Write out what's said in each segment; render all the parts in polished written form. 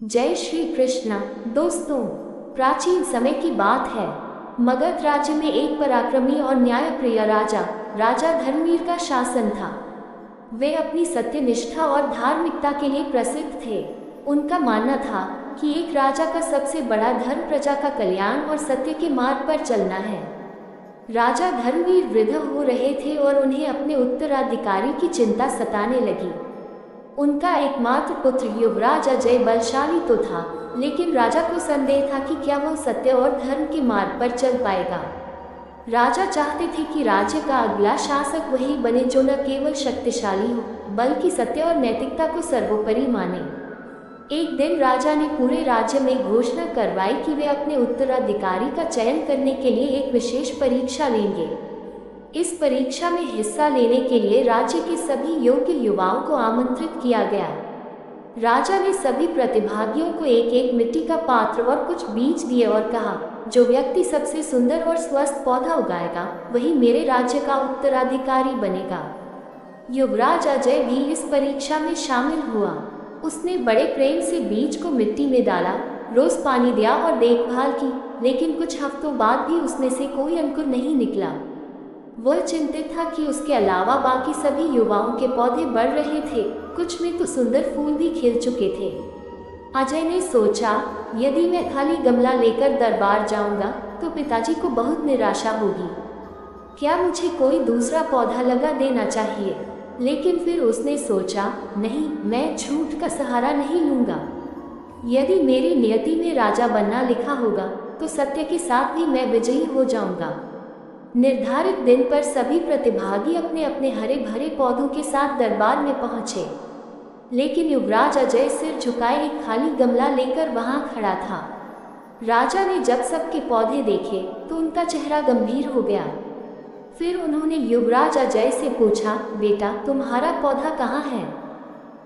जय श्री कृष्णा। दोस्तों, प्राचीन समय की बात है। मगध राज्य में एक पराक्रमी और न्यायप्रिय राजा धर्मवीर का शासन था। वे अपनी सत्यनिष्ठा और धार्मिकता के लिए प्रसिद्ध थे। उनका मानना था कि एक राजा का सबसे बड़ा धर्म प्रजा का कल्याण और सत्य के मार्ग पर चलना है। राजा धर्मवीर वृद्ध हो रहे थे और उन्हें अपने उत्तराधिकारी की चिंता सताने लगी। उनका एकमात्र पुत्र युवराज अजय बलशाली तो था, लेकिन राजा को संदेह था कि क्या वह सत्य और धर्म के मार्ग पर चल पाएगा। राजा चाहते थे कि राज्य का अगला शासक वही बने जो न केवल शक्तिशाली हो, बल्कि सत्य और नैतिकता को सर्वोपरि माने। एक दिन राजा ने पूरे राज्य में घोषणा करवाई कि वे अपने उत्तराधिकारी का चयन करने के लिए एक विशेष परीक्षा लेंगे। इस परीक्षा में हिस्सा लेने के लिए राज्य के सभी योग्य युवाओं को आमंत्रित किया गया। राजा ने सभी प्रतिभागियों को एक एक मिट्टी का पात्र और कुछ बीज दिए और कहा, जो व्यक्ति सबसे सुंदर और स्वस्थ पौधा उगाएगा वही मेरे राज्य का उत्तराधिकारी बनेगा। युवराज अजय भी इस परीक्षा में शामिल हुआ। उसने बड़े प्रेम से बीज को मिट्टी में डाला, रोज पानी दिया और देखभाल की, लेकिन कुछ हफ्तों बाद भी उसमें से कोई अंकुर नहीं निकला। वह चिंतित था कि उसके अलावा बाकी सभी युवाओं के पौधे बढ़ रहे थे, कुछ में तो सुंदर फूल भी खिल चुके थे। अजय ने सोचा, यदि मैं खाली गमला लेकर दरबार जाऊंगा तो पिताजी को बहुत निराशा होगी। क्या मुझे कोई दूसरा पौधा लगा देना चाहिए? लेकिन फिर उसने सोचा, नहीं, मैं झूठ का सहारा नहीं लूंगा। यदि मेरी नियति में राजा बनना लिखा होगा तो सत्य के साथ भी मैं विजयी हो जाऊंगा। निर्धारित दिन पर सभी प्रतिभागी अपने अपने हरे भरे पौधों के साथ दरबार में पहुंचे, लेकिन युवराज अजय सिर झुकाए एक खाली गमला लेकर वहां खड़ा था। राजा ने जब सबके पौधे देखे तो उनका चेहरा गंभीर हो गया। फिर उन्होंने युवराज अजय से पूछा, बेटा, तुम्हारा पौधा कहाँ है?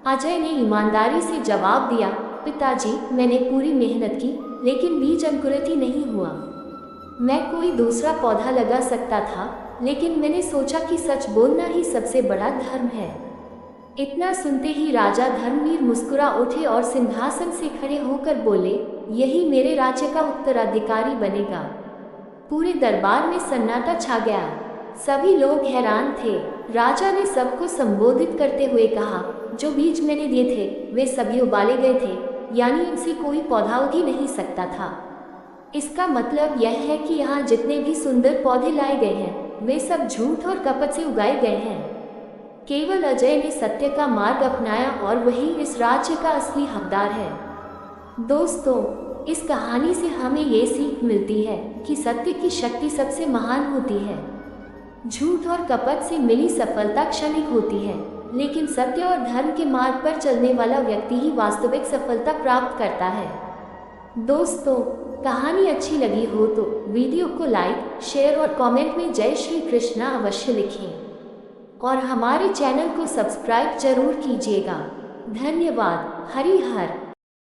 अजय ने ईमानदारी से जवाब दिया, पिताजी, मैंने पूरी मेहनत की, लेकिन बीज अंकुरित ही नहीं हुआ। मैं कोई दूसरा पौधा लगा सकता था, लेकिन मैंने सोचा कि सच बोलना ही सबसे बड़ा धर्म है। इतना सुनते ही राजा धर्मवीर मुस्कुरा उठे और सिंहासन से खड़े होकर बोले, यही मेरे राज्य का उत्तराधिकारी बनेगा। पूरे दरबार में सन्नाटा छा गया। सभी लोग हैरान थे। राजा ने सबको संबोधित करते हुए कहा, जो बीज मैंने दिए थे वे सभी उबाले गए थे, यानी इनसे कोई पौधा उग ही नहीं सकता था। इसका मतलब यह है कि यहाँ जितने भी सुंदर पौधे लाए गए हैं वे सब झूठ और कपट से उगाए गए हैं। केवल अजय ने सत्य का मार्ग अपनाया और वही इस राज्य का असली हकदार है। दोस्तों, इस कहानी से हमें ये सीख मिलती है कि सत्य की शक्ति सबसे महान होती है। झूठ और कपट से मिली सफलता क्षणिक होती है, लेकिन सत्य और धर्म के मार्ग पर चलने वाला व्यक्ति ही वास्तविक सफलता प्राप्त करता है। दोस्तों, कहानी अच्छी लगी हो तो वीडियो को लाइक, शेयर और कमेंट में जय श्री कृष्णा अवश्य लिखें और हमारे चैनल को सब्सक्राइब जरूर कीजिएगा। धन्यवाद। हरि हर।